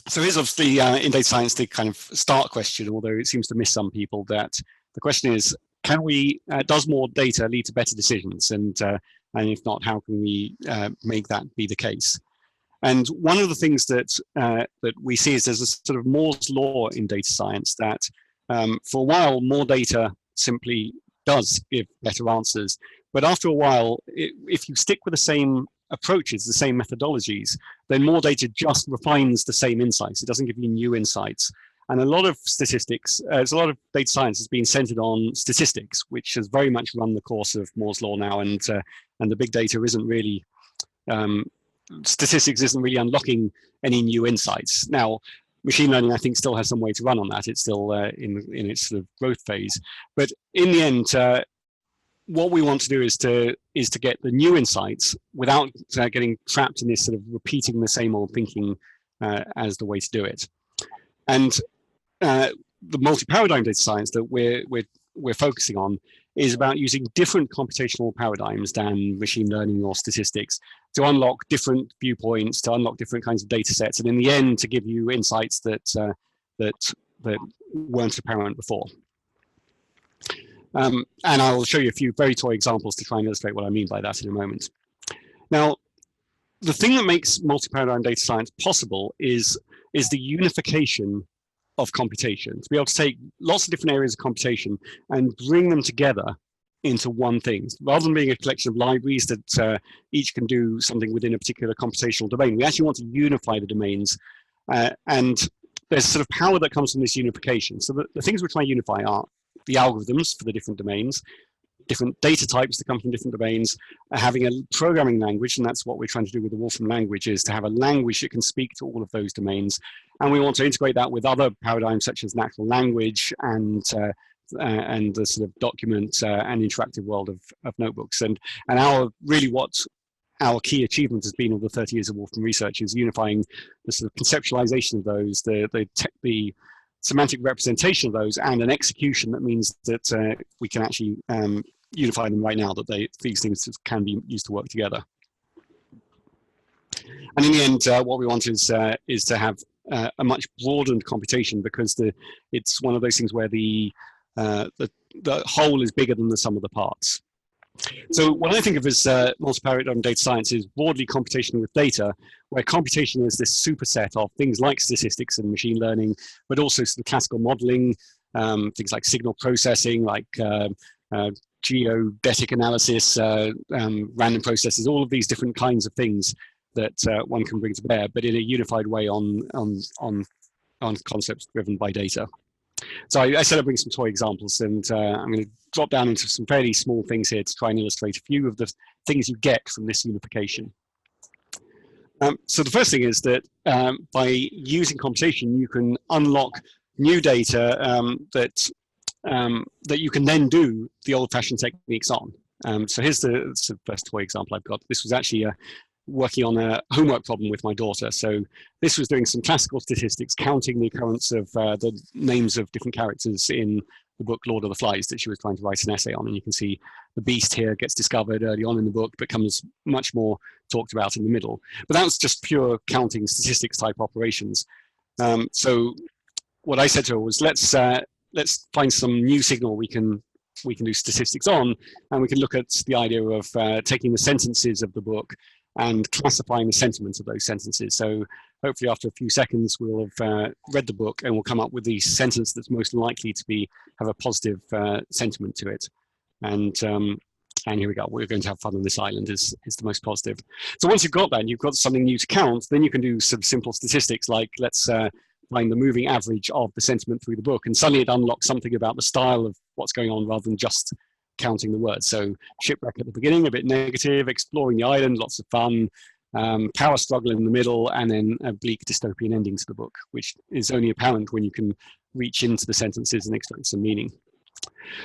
So here's obviously in data science the kind of start question, although it seems to miss some people, that the question is, can we, does more data lead to better decisions? And if not, how can we make that be the case? And one of the things that that we see is there's a sort of Moore's law in data science that for a while, more data simply does give better answers. But after a while, if you stick with the same approaches, the same methodologies, then more data just refines the same insights. It doesn't give you new insights. And a lot of statistics, a lot of data science has been centered on statistics, which has very much run the course of Moore's law now. And the big data isn't really, statistics isn't really unlocking any new insights. Now, machine learning, I think, still has some way to run on that. It's still in its sort of growth phase. But in the end, what we want to do is to get the new insights without getting trapped in this sort of repeating the same old thinking as the way to do it. And the multi-paradigm data science that we're focusing on is about using different computational paradigms than machine learning or statistics to unlock different viewpoints, to unlock different kinds of data sets, and in the end to give you insights that weren't apparent before. And I'll show you a few very toy examples to try and illustrate what I mean by that in a moment. Now, the thing that makes multi-paradigm data science possible is the unification of computation, to be able to take lots of different areas of computation and bring them together into one thing. Rather than being a collection of libraries that each can do something within a particular computational domain, we actually want to unify the domains. And there's sort of power that comes from this unification. So the things we're trying to unify are the algorithms for the different domains, different data types that come from different domains, having a programming language, and that's what we're trying to do with the Wolfram language, is to have a language that can speak to all of those domains. And we want to integrate that with other paradigms such as natural language and the sort of document and interactive world of notebooks. And what our key achievement has been over the 30 years of Wolfram research is unifying the sort of conceptualization of those, the semantic representation of those, and an execution that means that we can actually unify them right now, that these things can be used to work together. And in the end, what we want is to have a much broadened computation, because it's one of those things where the whole is bigger than the sum of the parts. So what I think of as multi-paradigm data science is broadly computation with data, where computation is this superset of things like statistics and machine learning, but also some classical modeling, things like signal processing, like geodetic analysis, random processes, all of these different kinds of things that one can bring to bear, but in a unified way on concepts driven by data. So I said I'd bring some toy examples, and I'm going to drop down into some fairly small things here to try and illustrate a few of the things you get from this unification. So the first thing is that by using computation, you can unlock new data that you can then do the old-fashioned techniques on. So here's the first toy example I've got. This was actually working on a homework problem with my daughter. So this was doing some classical statistics, counting the occurrence of the names of different characters in the book Lord of the Flies that she was trying to write an essay on. And you can see the beast here gets discovered early on in the book, becomes much more talked about in the middle. But that's just pure counting statistics type operations. So what I said to her was, let's find some new signal we can do statistics on, and we can look at the idea of taking the sentences of the book and classifying the sentiments of those sentences. So hopefully after a few seconds, we'll have read the book and we'll come up with the sentence that's most likely to have a positive sentiment to it. And here we go. We're going to have fun on this island is the most positive. So once you've got that and you've got something new to count, then you can do some simple statistics like let's find the moving average of the sentiment through the book. And suddenly it unlocks something about the style of what's going on rather than just counting the words. So shipwreck at the beginning, a bit negative, exploring the island, lots of fun, power struggle in the middle, and then a bleak dystopian ending to the book, which is only apparent when you can reach into the sentences and extract some meaning.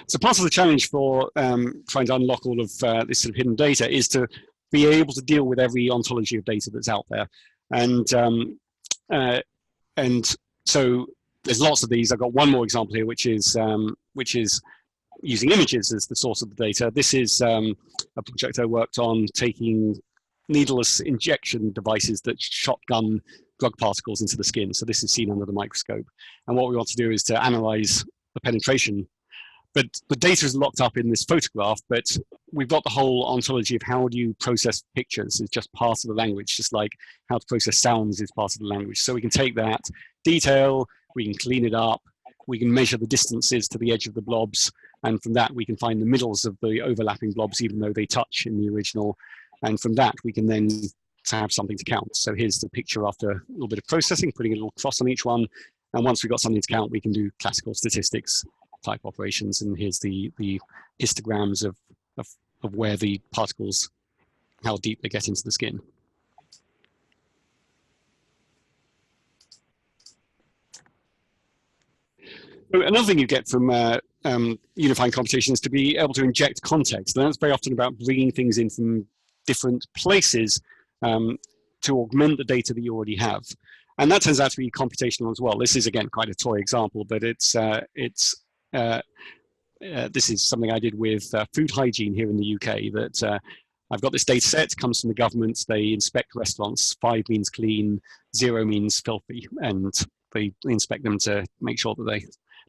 So part of the challenge for trying to unlock all of this sort of hidden data is to be able to deal with every ontology of data that's out there. And so there's lots of these. I've got one more example here, which is using images as the source of the data. This is a project I worked on taking needleless injection devices that shotgun drug particles into the skin. So this is seen under the microscope. And what we want to do is to analyze the penetration. But the data is locked up in this photograph, but we've got the whole ontology of how do you process pictures is just part of the language, just like how to process sounds is part of the language. So we can take that detail, we can clean it up, we can measure the distances to the edge of the blobs, and from that we can find the middles of the overlapping blobs even though they touch in the original. And from that we can then have something to count. So here's the picture after a little bit of processing, putting a little cross on each one. And once we've got something to count, we can do classical statistics type operations. And here's the histograms of where the particles, how deep they get into the skin. So another thing you get from unifying computation is to be able to inject context. And that's very often about bringing things in from different places to augment the data that you already have. And that turns out to be computational as well. This is, again, quite a toy example, but this is something I did with food hygiene here in the UK, that I've got this data set, comes from the government, they inspect restaurants, 5 means clean, 0 means filthy, and they inspect them to make sure that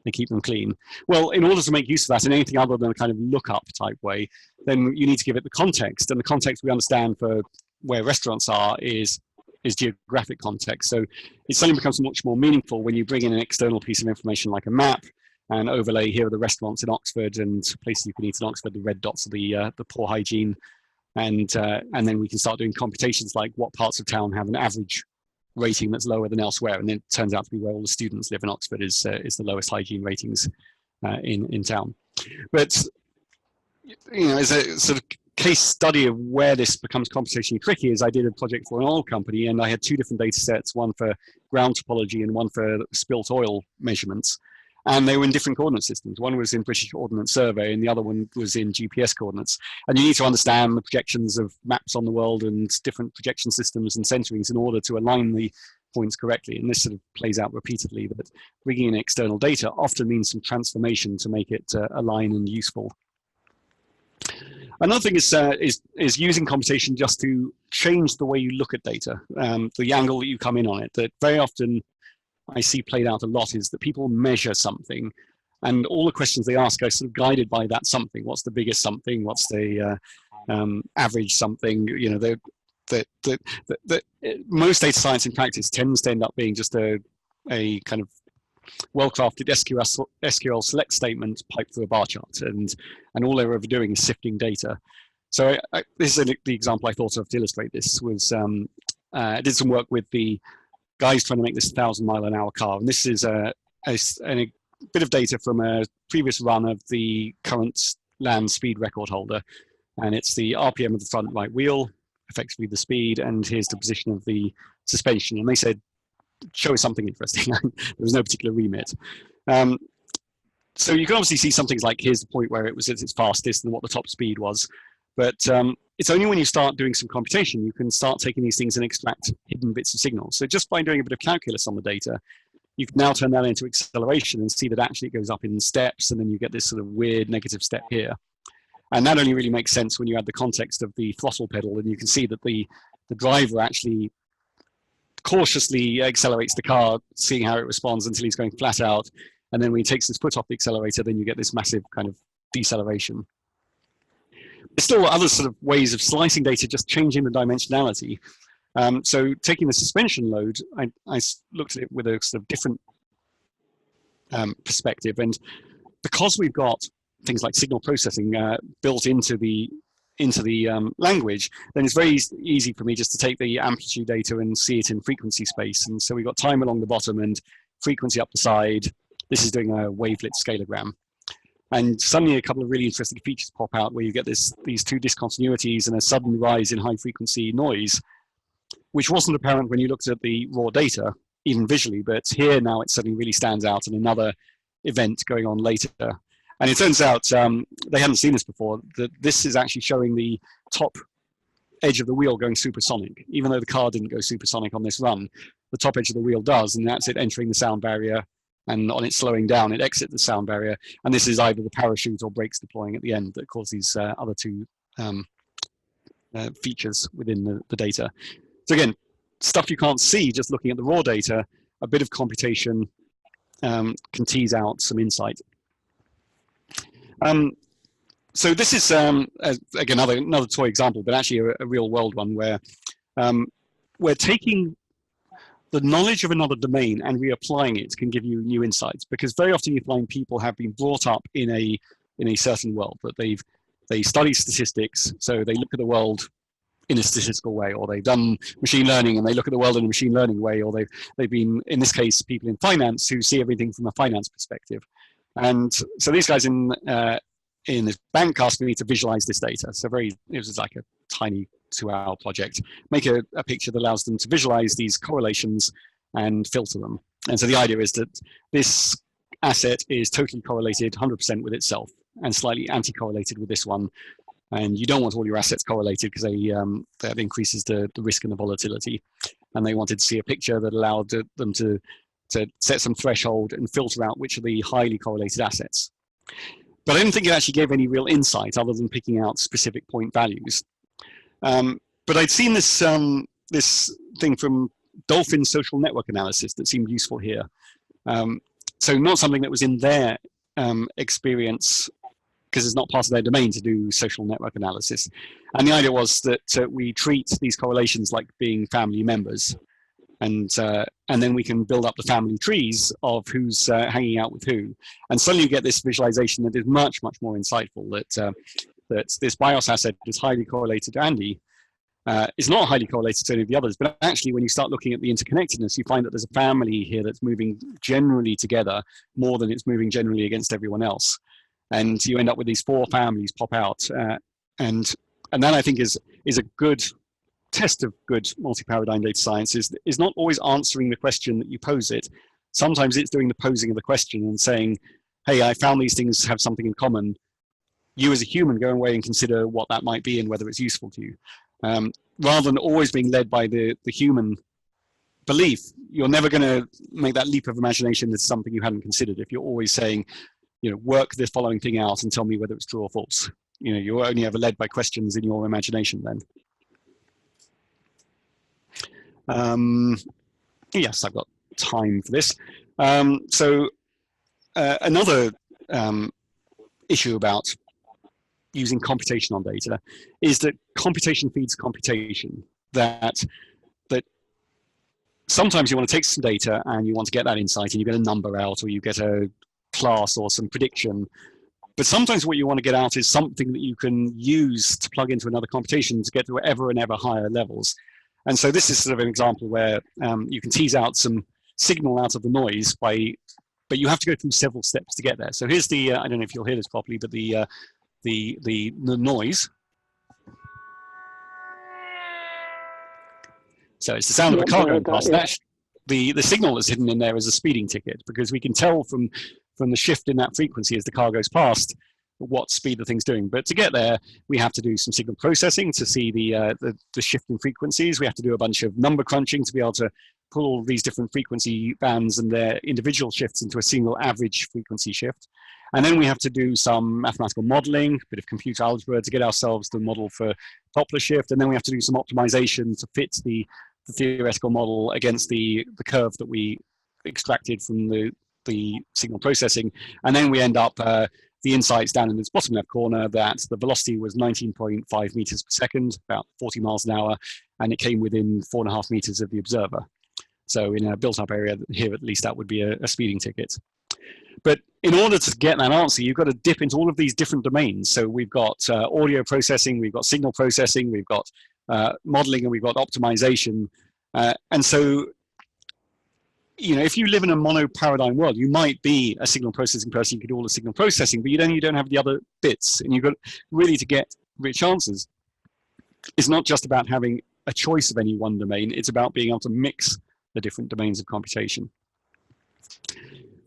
they keep them clean. Well, in order to make use of that in anything other than a kind of lookup type way, then you need to give it the context, and the context we understand for where restaurants are is geographic context. So it suddenly becomes much more meaningful when you bring in an external piece of information like a map and overlay, here are the restaurants in Oxford and places you can eat in Oxford, the red dots are the poor hygiene. And then we can start doing computations like what parts of town have an average rating that's lower than elsewhere. And then it turns out to be where all the students live in Oxford is the lowest hygiene ratings in town. But, you know, as a sort of case study of where this becomes computationally tricky is I did a project for an oil company and I had 2 different data sets, one for ground topology and one for spilt oil measurements. And they were in different coordinate systems. One was in British Ordnance Survey and the other one was in GPS coordinates. And you need to understand the projections of maps on the world and different projection systems and centerings in order to align the points correctly. And this sort of plays out repeatedly, that bringing in external data often means some transformation to make it align and useful. Another thing is using computation just to change the way you look at data, the angle that you come in on it. That very often I see played out a lot is that people measure something and all the questions they ask are sort of guided by that something. What's the biggest something? What's the average something? You know, most data science in practice tends to end up being just a kind of well-crafted SQL select statement piped through a bar chart, and all they're ever doing is sifting data. So this is the example I thought of to illustrate this. Was I did some work with the guys trying to make this 1,000-mile-an-hour car, and this is a bit of data from a previous run of the current land speed record holder, and it's the RPM of the front right wheel, effectively the speed, and here's the position of the suspension. And they said, show us something interesting. There was no particular remit. So you can obviously see some things like, here's the point where it was at its fastest and what the top speed was. But it's only when you start doing some computation, you can start taking these things and extract hidden bits of signals. So just by doing a bit of calculus on the data, you can now turn that into acceleration and see that actually it goes up in steps, and then you get this sort of weird negative step here. And that only really makes sense when you add the context of the throttle pedal, and you can see that the driver actually cautiously accelerates the car, seeing how it responds until he's going flat out. And then when he takes his foot off the accelerator, then you get this massive kind of deceleration. There's still other sort of ways of slicing data, just changing the dimensionality. So taking the suspension load, I looked at it with a sort of different perspective. And because we've got things like signal processing built into the language, then it's very easy for me just to take the amplitude data and see it in frequency space. And so we've got time along the bottom and frequency up the side. This is doing a wavelet scalegram. And suddenly a couple of really interesting features pop out where you get these 2 discontinuities and a sudden rise in high frequency noise, which wasn't apparent when you looked at the raw data, even visually, but here now it suddenly really stands out in another event going on later. And it turns out they hadn't seen this before, that this is actually showing the top edge of the wheel going supersonic. Even though the car didn't go supersonic on this run, the top edge of the wheel does, and that's it entering the sound barrier, and on it slowing down, it exits the sound barrier. And this is either the parachute or brakes deploying at the end that cause these other 2 features within the data. So again, stuff you can't see just looking at the raw data, a bit of computation can tease out some insight. So this is, again, another toy example, but actually a real world one where we're taking the knowledge of another domain and reapplying it can give you new insights, because very often you find people have been brought up in a certain world, that they study statistics, so they look at the world in a statistical way, or they've done machine learning and they look at the world in a machine learning way, or they've been, in this case, people in finance who see everything from a finance perspective. And so these guys in this bank asked me to visualize this data. So it was like a tiny 2-hour project, make a picture that allows them to visualize these correlations and filter them. And so the idea is that this asset is totally correlated 100% with itself and slightly anti-correlated with this one. And you don't want all your assets correlated because that increases the risk and the volatility. And they wanted to see a picture that allowed them to set some threshold and filter out which are the highly correlated assets. But I didn't think it actually gave any real insight other than picking out specific point values. But I'd seen this thing from Dolphin social network analysis that seemed useful here. So not something that was in their experience, because it's not part of their domain to do social network analysis. And the idea was that we treat these correlations like being family members. And then we can build up the family trees of who's hanging out with who. And suddenly you get this visualization that is much, much more insightful, that this BIOS asset is highly correlated to Andy. It's not highly correlated to any of the others, but actually when you start looking at the interconnectedness, you find that there's a family here that's moving generally together more than it's moving generally against everyone else. And you end up with these 4 families pop out. And that I think is a good test of good multi-paradigm data science is not always answering the question that you pose it. Sometimes it's doing the posing of the question and saying, hey, I found these things have something in common. You as a human go away and consider what that might be and whether it's useful to you. Rather than always being led by the human belief, you're never going to make that leap of imagination into something you hadn't considered. If you're always saying, work this following thing out and tell me whether it's true or false. You're only ever led by questions in your imagination then. Yes, I've got time for this. So another issue about using computation on data is that computation feeds computation. That sometimes you want to take some data and you want to get that insight and you get a number out, or you get a class or some prediction. But sometimes what you want to get out is something that you can use to plug into another computation to get to ever and ever higher levels. And so this is sort of an example where you can tease out some signal out of the noise but you have to go through several steps to get there. So here's the, I don't know if you'll hear this properly, but the noise. So it's the sound of a car going past. Yeah. The signal that's hidden in there is a speeding ticket, because we can tell from the shift in that frequency as the car goes past what speed the thing's doing. But to get there, we have to do some signal processing to see the shift in frequencies. We have to do a bunch of number crunching to be able to pull all these different frequency bands and their individual shifts into a single average frequency shift. And then we have to do some mathematical modeling, a bit of computer algebra to get ourselves the model for Doppler shift. And then we have to do some optimization to fit the theoretical model against the curve that we extracted from the signal processing. And then we end up the insights down in this bottom left corner that the velocity was 19.5 meters per second, about 40 miles an hour, and it came within 4.5 meters of the observer. So in a built-up area here, at least that would be a speeding ticket. But in order to get that answer, you've got to dip into all of these different domains. So we've got audio processing, we've got signal processing, we've got modeling, and we've got optimization. And so, if you live in a mono-paradigm world, you might be a signal processing person, you could do all the signal processing, but you don't have the other bits. And you've got really to get rich answers. It's not just about having a choice of any one domain, it's about being able to mix the different domains of computation.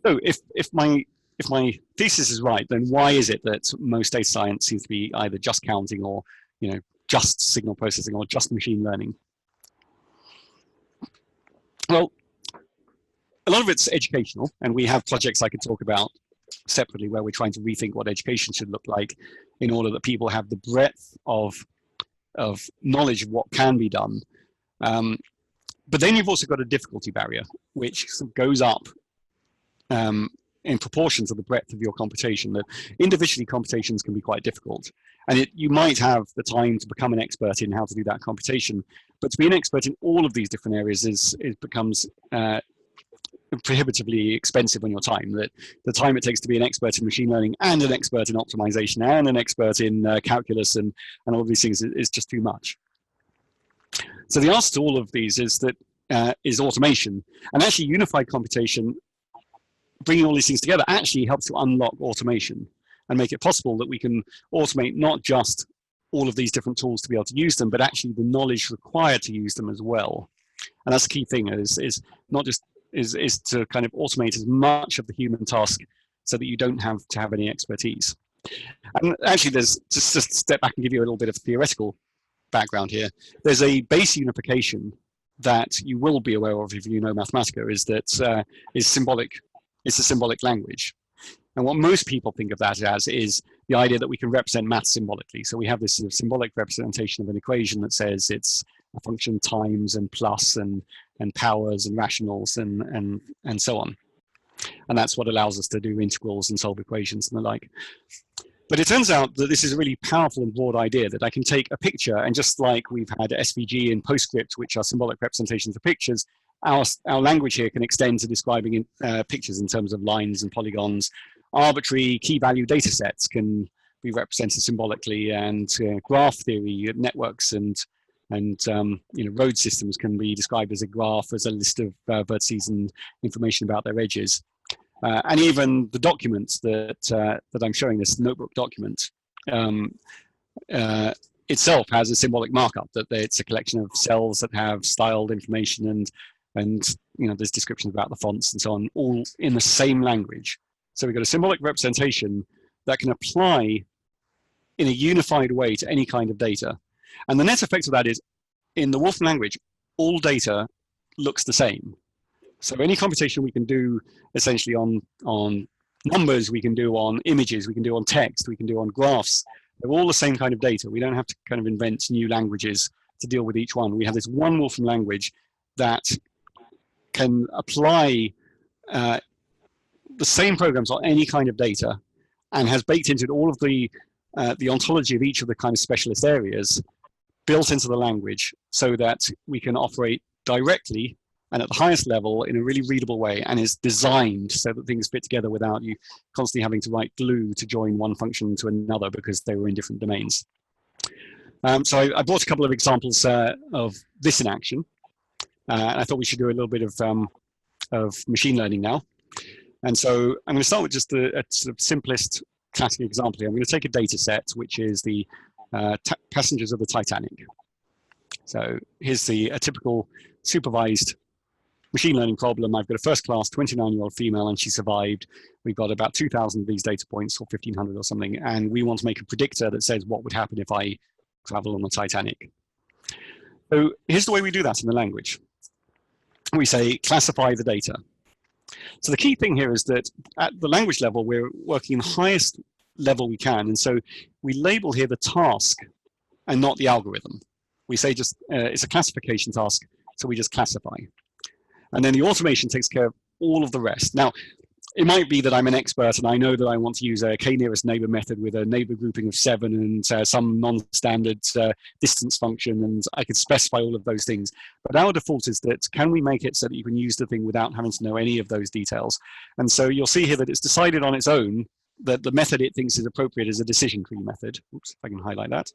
So if my thesis is right, then why is it that most data science seems to be either just counting or just signal processing or just machine learning? Well, a lot of it's educational, and we have projects I could talk about separately where we're trying to rethink what education should look like in order that people have the breadth of knowledge of what can be done. But then you've also got a difficulty barrier, which goes up in proportion to the breadth of your computation. That individually computations can be quite difficult, and you might have the time to become an expert in how to do that computation, but to be an expert in all of these different areas becomes prohibitively expensive on your time. That the time it takes to be an expert in machine learning and an expert in optimization and an expert in calculus and all of these things is just too much. So the answer to all of these is that is automation, and actually unified computation, bringing all these things together, actually helps to unlock automation and make it possible that we can automate not just all of these different tools to be able to use them, but actually the knowledge required to use them as well. And that's the key thing, is not just is to kind of automate as much of the human task so that you don't have to have any expertise. And actually, there's just to step back and give you a little bit of theoretical background here. There's a base unification that you will be aware of if you know Mathematica, is that is symbolic. It's a symbolic language. And what most people think of that as is the idea that we can represent math symbolically. So we have this sort of symbolic representation of an equation that says it's a function times and plus and powers and rationals and so on. And that's what allows us to do integrals and solve equations and the like. But it turns out that this is a really powerful and broad idea, that I can take a picture, and just like we've had SVG and PostScript, which are symbolic representations of pictures, our language here can extend to describing pictures in terms of lines and polygons. Arbitrary key value data sets can be represented symbolically, and graph theory, networks and road systems can be described as a graph, as a list of vertices and information about their edges. And even the documents that I'm showing, this notebook document, itself has a symbolic markup, that it's a collection of cells that have styled information and there's descriptions about the fonts and so on, all in the same language. So we've got a symbolic representation that can apply in a unified way to any kind of data. And the net effect of that is, in the Wolfram language, all data looks the same. So any computation we can do essentially on numbers, we can do on images, we can do on text, we can do on graphs. They're all the same kind of data. We don't have to kind of invent new languages to deal with each one. We have this one Wolfram language that can apply the same programs on any kind of data, and has baked into it all of the ontology of each of the kind of specialist areas built into the language, so that we can operate directly and at the highest level in a really readable way, and is designed so that things fit together without you constantly having to write glue to join one function to another because they were in different domains. So I brought a couple of examples of this in action. And I thought we should do a little bit of machine learning now. And so I'm going to start with just a sort of simplest classic example here. I'm going to take a data set, which is the passengers of the Titanic. So here's a typical supervised machine learning problem. I've got a first class 29-year-old female, and she survived. We've got about 2,000 of these data points, or 1,500 or something. And we want to make a predictor that says what would happen if I travel on the Titanic. So here's the way we do that in the language. We say classify the data. So the key thing here is that at the language level, we're working the highest level we can. And so we label here the task and not the algorithm. We say just it's a classification task, so we just classify. And then the automation takes care of all of the rest. Now, it might be that I'm an expert and I know that I want to use a k-nearest neighbor method with a neighbor grouping of 7 and some non-standard distance function, and I could specify all of those things. But our default is that, can we make it so that you can use the thing without having to know any of those details? And so you'll see here that it's decided on its own that the method it thinks is appropriate is a decision tree method. Oops, if I can highlight that.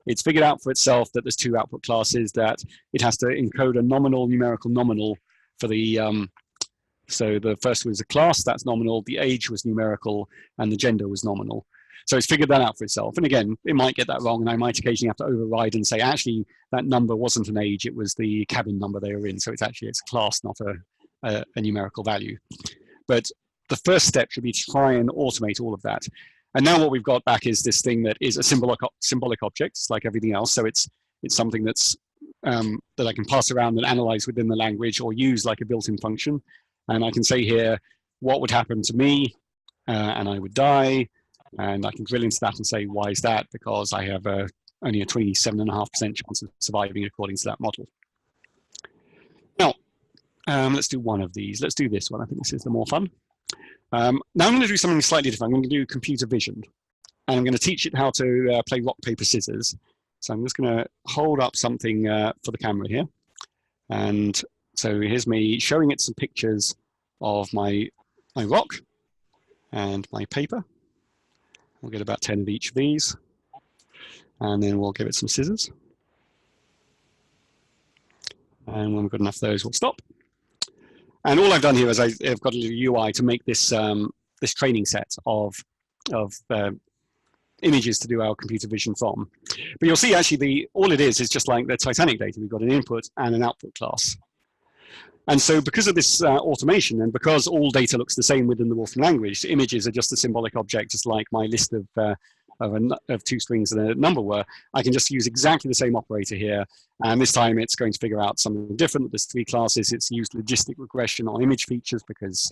It's figured out for itself that there's 2 output classes, that it has to encode a nominal, numerical, nominal for the so the first was a class, that's nominal, the age was numerical, and the gender was nominal. So it's figured that out for itself. And again, it might get that wrong, and I might occasionally have to override and say, actually, that number wasn't an age, it was the cabin number they were in. So it's a class, not a numerical value. But the first step should be to try and automate all of that. And now what we've got back is this thing that is a symbolic object, it's like everything else. So it's something that's that I can pass around and analyze within the language, or use like a built-in function. And I can say here, what would happen to me? And I would die. And I can drill into that and say, why is that? Because I have only a 27.5% chance of surviving according to that model. Let's do one of these. Let's do this one. I think this is the more fun. Now I'm going to do something slightly different. I'm going to do computer vision. And I'm going to teach it how to play rock, paper, scissors. So I'm just going to hold up something for the camera here. And so here's me showing it some pictures of my rock and my paper. We'll get about 10 of each of these. And then we'll give it some scissors. And when we've got enough of those, we'll stop. And all I've done here is I've got a little UI to make this this training set of images to do our computer vision from. But you'll see actually all it is just like the Titanic data. We've got an input and an output class. And so because of this automation, and because all data looks the same within the Wolfram language, images are just a symbolic object, just like my list of 2 strings and a number were, I can just use exactly the same operator here. And this time it's going to figure out something different. There's 3 classes. It's used logistic regression on image features because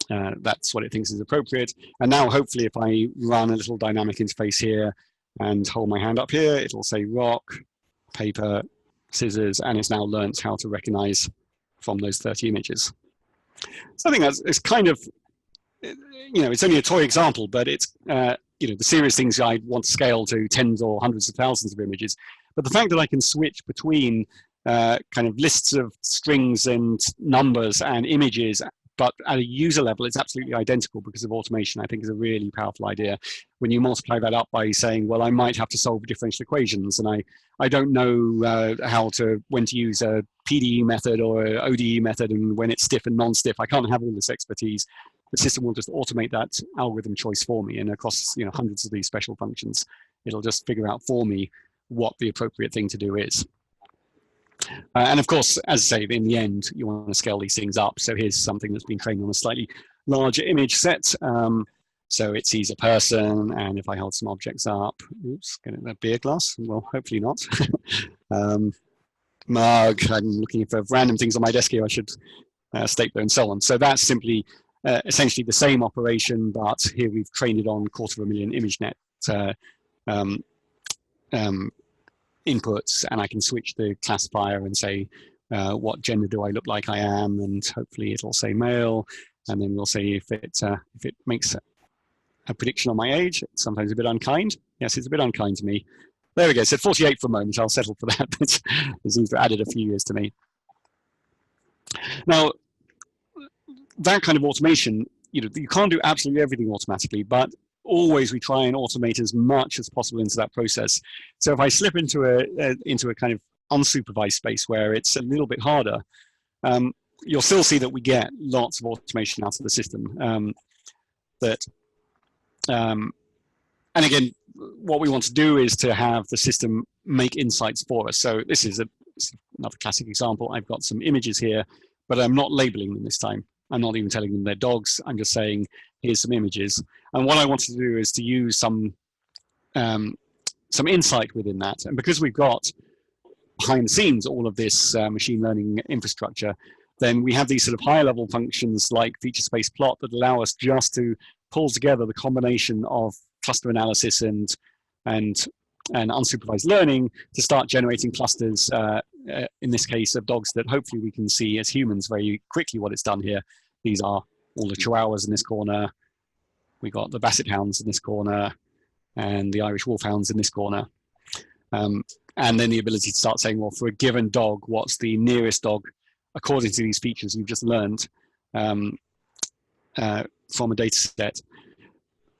that's what it thinks is appropriate. And now hopefully if I run a little dynamic interface here and hold my hand up here, it'll say rock, paper, scissors, and it's now learnt how to recognize from those 30 images. So I think it's kind of, it's only a toy example, but it's, the serious things I want to scale to tens or hundreds of thousands of images. But the fact that I can switch between kind of lists of strings and numbers and images, but at a user level, it's absolutely identical because of automation, I think is a really powerful idea. When you multiply that up by saying, well, I might have to solve differential equations, and I don't know when to use a PDE method or an ODE method, and when it's stiff and non-stiff, I can't have all this expertise. The system will just automate that algorithm choice for me, and across hundreds of these special functions, it'll just figure out for me what the appropriate thing to do is. And of course, as I say, in the end, you want to scale these things up. So here's something that's been trained on a slightly larger image set. So it sees a person, and if I hold some objects up, oops, getting a beer glass, well, hopefully not. Mug, I'm looking for random things on my desk here, I should stapler and so on. So that's simply essentially the same operation, but here we've trained it on 250,000 ImageNet inputs, and I can switch the classifier and say, what gender do I look like I am, and hopefully it'll say male, and then we'll see if it makes a prediction on my age. It's sometimes a bit unkind. Yes, it's a bit unkind to me. There we go. It said 48 for a moment. I'll settle for that. But it seems to have added a few years to me. Now, that kind of automation, you can't do absolutely everything automatically, but always we try and automate as much as possible into that process. So if I slip into a kind of unsupervised space where it's a little bit harder, you'll still see that we get lots of automation out of the system. And again, what we want to do is to have the system make insights for us. So this is another classic example. I've got some images here, but I'm not labeling them this time. I'm not even telling them they're dogs. I'm just saying, here's some images. And what I want to do is to use some insight within that. And because we've got behind the scenes all of this machine learning infrastructure, then we have these sort of higher level functions like feature space plot that allow us just to pull together the combination of cluster analysis and unsupervised learning to start generating clusters, in this case of dogs that hopefully we can see as humans very quickly what it's done here. These are all the Chihuahuas in this corner. We got the Basset Hounds in this corner and the Irish Wolfhounds in this corner. And then the ability to start saying, well, for a given dog, what's the nearest dog according to these features we've just learned from a data set.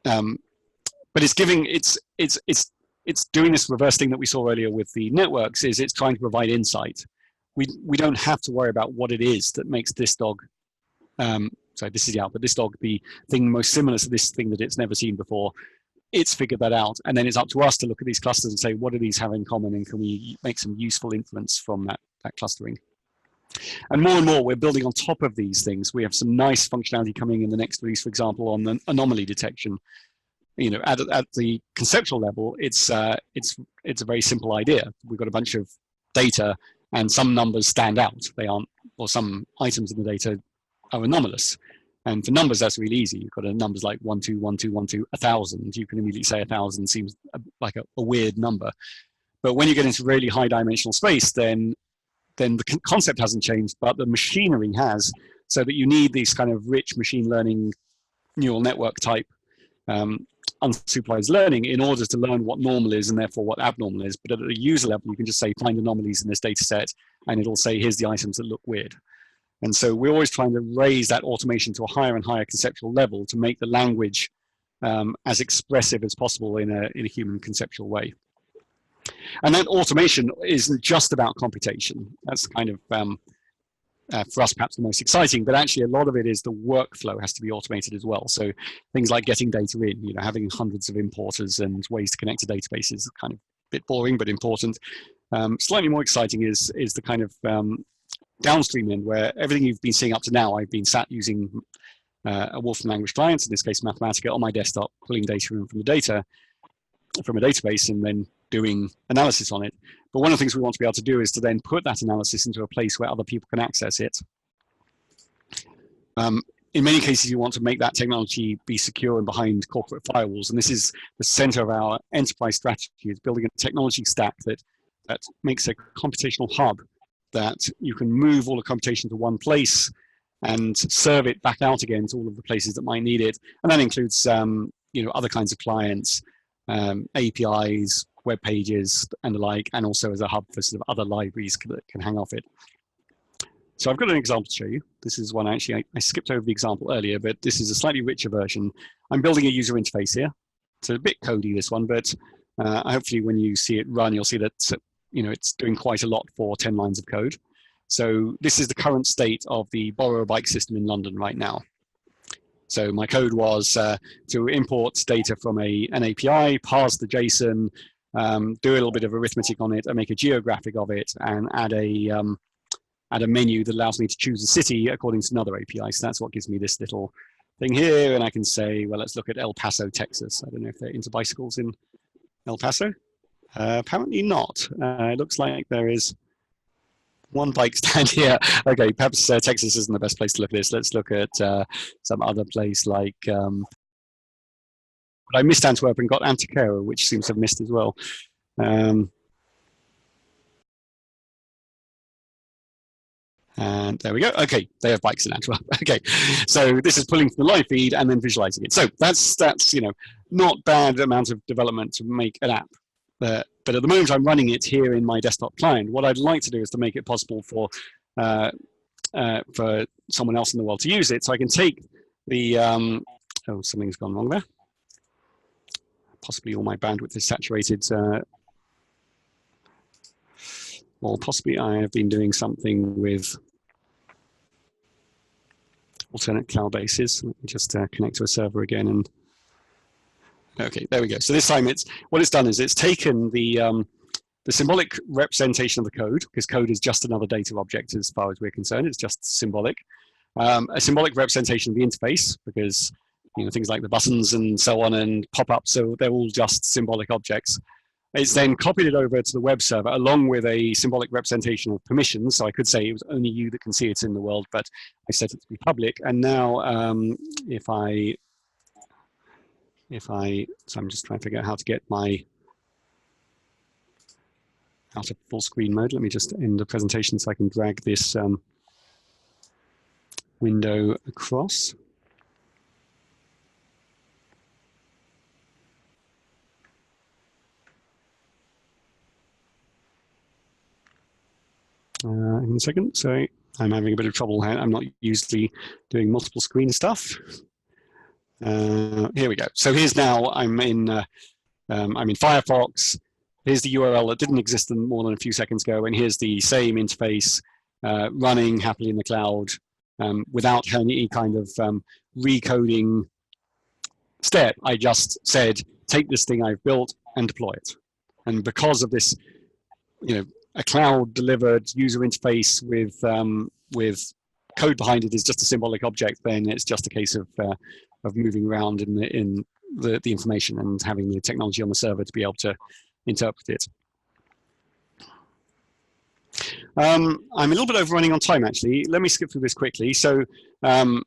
But it's giving, it's doing this reverse thing that we saw earlier with the networks, is it's trying to provide insight. We don't have to worry about what it is that makes this dog, sorry, this is the output, this dog the thing most similar to this thing that it's never seen before. It's figured that out, and then it's up to us to look at these clusters and say, what do these have in common, and can we make some useful inference from that clustering? And more, we're building on top of these things. We have some nice functionality coming in the next release, for example, on the anomaly detection. At the conceptual level, it's a very simple idea. We've got a bunch of data, and some numbers stand out. They aren't, or some items in the data are anomalous. And for numbers, that's really easy. You've got numbers like 1, 2, 1, 2, 1, 2, 1,000. You can immediately say 1,000 seems like a weird number. But when you get into really high dimensional space, then then the concept hasn't changed, but the machinery has, so that you need these kind of rich machine learning neural network type unsupervised learning in order to learn what normal is and therefore what abnormal is. But at the user level, you can just say, find anomalies in this data set, and it'll say, here's the items that look weird. And so we're always trying to raise that automation to a higher and higher conceptual level to make the language as expressive as possible in a human conceptual way. And that automation isn't just about computation. That's kind of, for us, perhaps the most exciting, but actually a lot of it is the workflow has to be automated as well. So things like getting data in, you know, having hundreds of importers and ways to connect to databases is kind of a bit boring, but important. Slightly more exciting is the kind of downstream end, where everything you've been seeing up to now, I've been sat using a Wolfram language client, in this case Mathematica, on my desktop, pulling data in from the data from a database and then doing analysis on it. But one of the things we want to be able to do is to then put that analysis into a place where other people can access it. In many cases, you want to make that technology be secure and behind corporate firewalls. And this is the center of our enterprise strategy, is building a technology stack that makes a computational hub that you can move all the computation to one place and serve it back out again to all of the places that might need it. And that includes you know, other kinds of clients, APIs, web pages, and the like, and also as a hub for sort of other libraries that can hang off it. So I've got an example to show you. This is one actually, I skipped over the example earlier, but this is a slightly richer version. I'm building a user interface here. It's a bit codey, this one, but hopefully when you see it run, you'll see that you know, it's doing quite a lot for 10 lines of code. So this is the current state of the borrow a bike system in London right now. So my code was to import data from an API, parse the JSON, do a little bit of arithmetic on it, and make a geographic of it, and add a menu that allows me to choose a city according to another API. So that's what gives me this little thing here. And I can say, well, let's look at El Paso, Texas. I don't know if they're into bicycles in El Paso. Apparently not. It looks like there is one bike stand here. Okay, perhaps Texas isn't the best place to look at this. Let's look at some other place like, but I missed Antwerp and got Antequera, which seems to have missed as well. And there we go. Okay, they have bikes in Antwerp. Okay, so this is pulling from the live feed and then visualizing it. So that's you know, not bad amount of development to make an app. But at the moment, I'm running it here in my desktop client. What I'd like to do is to make it possible for someone else in the world to use it. So I can take the, oh, something's gone wrong there. Possibly all my bandwidth is saturated. Or possibly I have been doing something with alternate cloud bases. Let me just connect to a server again and okay, there we go. So this time what it's done is it's taken the symbolic representation of the code, because code is just another data object as far as we're concerned. It's just symbolic. A symbolic representation of the interface, because you know, things like the buttons and so on and pop-up, so they're all just symbolic objects. It's then copied it over to the web server along with a symbolic representation of permissions. So I could say it was only you that can see it in the world, but I set it to be public. And now so I'm just trying to figure out how to get my out of full screen mode. Let me just end the presentation so I can drag this window across. In a second, so I'm having a bit of trouble here. I'm not usually doing multiple screen stuff. Here we go. So here's now I'm in Firefox. Here's the URL that didn't exist more than a few seconds ago, and here's the same interface running happily in the cloud without any kind of recoding step. I just said, take this thing I've built and deploy it. And because of this, you know, a cloud delivered user interface with code behind it is just a symbolic object, then it's just a case of moving around in the information and having the technology on the server to be able to interpret it. I'm a little bit overrunning on time, actually. Let me skip through this quickly. So, you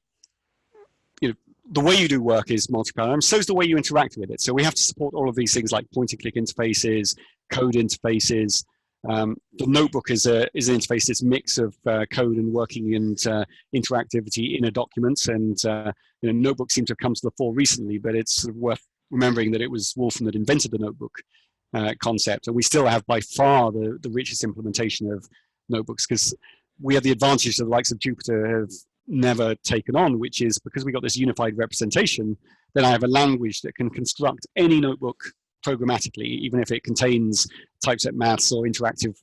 know, the way you do work is multi-paradigm. So is the way you interact with it. So we have to support all of these things like point-and-click interfaces, code interfaces, The notebook is an interface, this mix of code and working and interactivity in a document. And notebooks seem to have come to the fore recently, but it's sort of worth remembering that it was Wolfram that invented the notebook concept. And we still have by far the richest implementation of notebooks, because we have the advantage that the likes of Jupyter have never taken on, which is because we got this unified representation, then I have a language that can construct any notebook programmatically, even if it contains typeset maths or interactive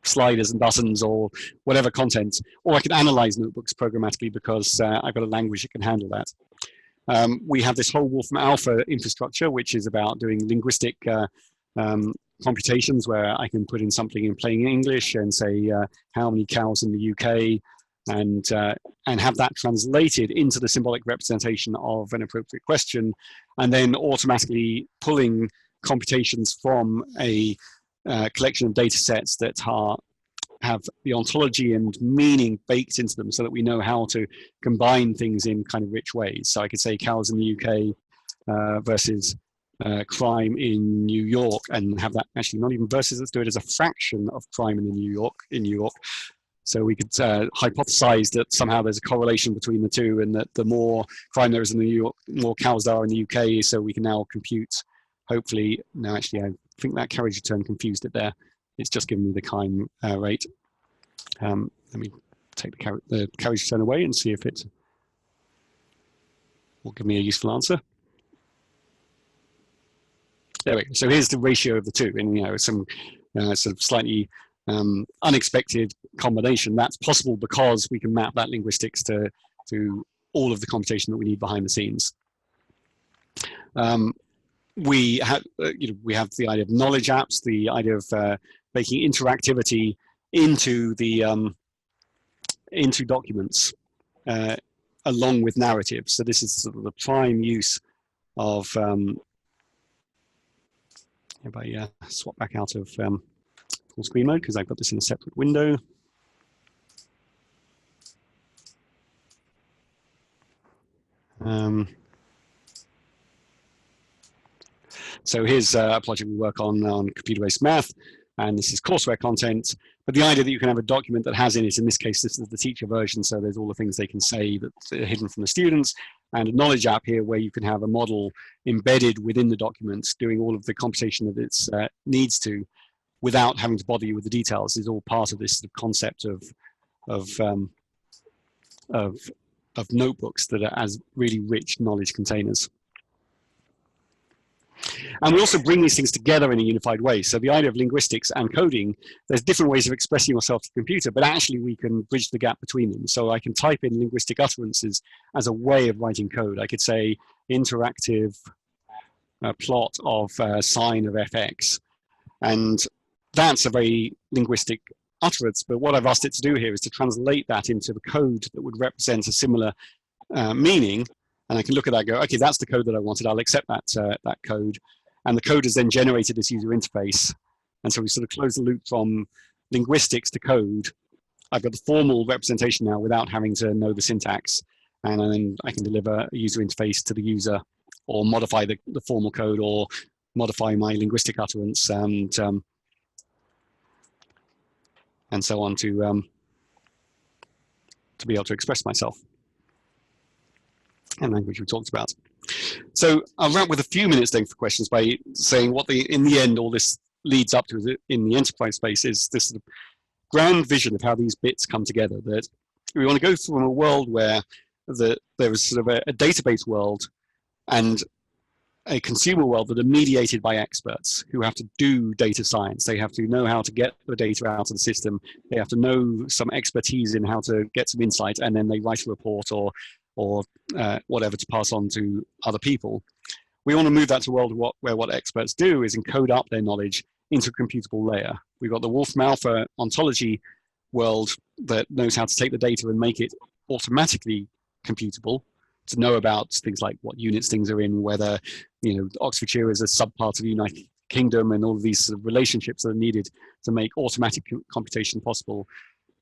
sliders and buttons or whatever content, or I can analyze notebooks programmatically because I've got a language that can handle that. We have this whole Wolfram Alpha infrastructure, which is about doing linguistic computations, where I can put in something in plain English and say how many cows in the UK, and have that translated into the symbolic representation of an appropriate question, and then automatically pulling computations from a collection of data sets that have the ontology and meaning baked into them, so that we know how to combine things in kind of rich ways. So I could say cows in the UK versus crime in New York, and have that actually not even versus, let's do it as a fraction of crime in New York. So we could hypothesize that somehow there's a correlation between the two, and that the more crime there is in New York, more cows there are in the UK. So we can now compute, hopefully, no, actually, I think that carriage return confused it there. It's just giving me the crime rate. Let me take the carriage return away and see if it will give me a useful answer. There we go. So here's the ratio of the two, and some sort of slightly unexpected combination. That's possible because we can map that linguistics to all of the computation that we need behind the scenes. We have the idea of knowledge apps, the idea of making interactivity into the into documents along with narratives. So this is sort of the prime use of. If I swap back out of full screen mode, because I've got this in a separate window. So here's a project we work on computer-based math, and this is courseware content. But the idea that you can have a document that has in it, in this case, this is the teacher version, so there's all the things they can say that are hidden from the students, and a knowledge app here where you can have a model embedded within the document doing all of the computation that it needs to, without having to bother you with the details, is all part of this sort of concept of notebooks that are as really rich knowledge containers. And we also bring these things together in a unified way. So the idea of linguistics and coding, there's different ways of expressing yourself to the computer, but actually we can bridge the gap between them. So I can type in linguistic utterances as a way of writing code. I could say interactive plot of sine of fx. And that's a very linguistic utterance, but what I've asked it to do here is to translate that into the code that would represent a similar meaning. And I can look at that and go, okay, that's the code that I wanted. I'll accept that code. And the code has then generated this user interface. And so we sort of close the loop from linguistics to code. I've got the formal representation now without having to know the syntax. And then I can deliver a user interface to the user, or modify the formal code, or modify my linguistic utterance, and so on to be able to express myself. And language we talked about. So I'll wrap with a few minutes then for questions by saying what in the end all this leads up to in the enterprise space is this sort of grand vision of how these bits come together. That we want to go from a world where there is sort of a database world and a consumer world that are mediated by experts who have to do data science. They have to know how to get the data out of the system. They have to know some expertise in how to get some insight, and then they write a report or whatever to pass on to other people. We want to move that to a world where what experts do is encode up their knowledge into a computable layer. We've got the Wolfram Alpha ontology world that knows how to take the data and make it automatically computable, to know about things like what units things are in, whether Oxfordshire is a subpart of the United Kingdom, and all of these sort of relationships that are needed to make automatic computation possible.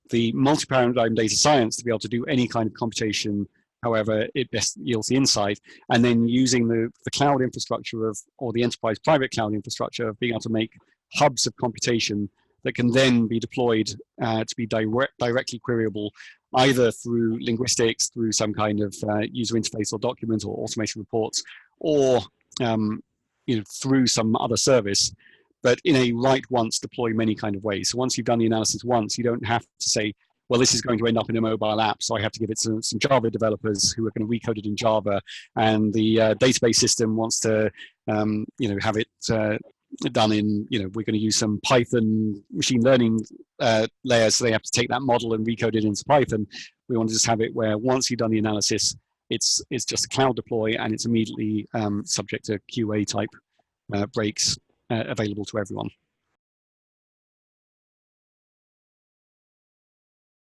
The multi-paradigm data science to be able to do any kind of computation however it best yields the insight, and then using the cloud infrastructure or the enterprise private cloud infrastructure of being able to make hubs of computation that can then be deployed to be directly queryable, either through linguistics, through some kind of user interface or document or automation reports, or through some other service, but in a write once, deploy many kind of ways. So once you've done the analysis once, you don't have to say, well, this is going to end up in a mobile app, so I have to give it to some Java developers who are going to recode it in Java, and the database system wants to, have it done in, we're going to use some Python machine learning layers, so they have to take that model and recode it into Python. We want to just have it where once you've done the analysis, it's just a cloud deploy, and it's immediately subject to QA type breaks available to everyone.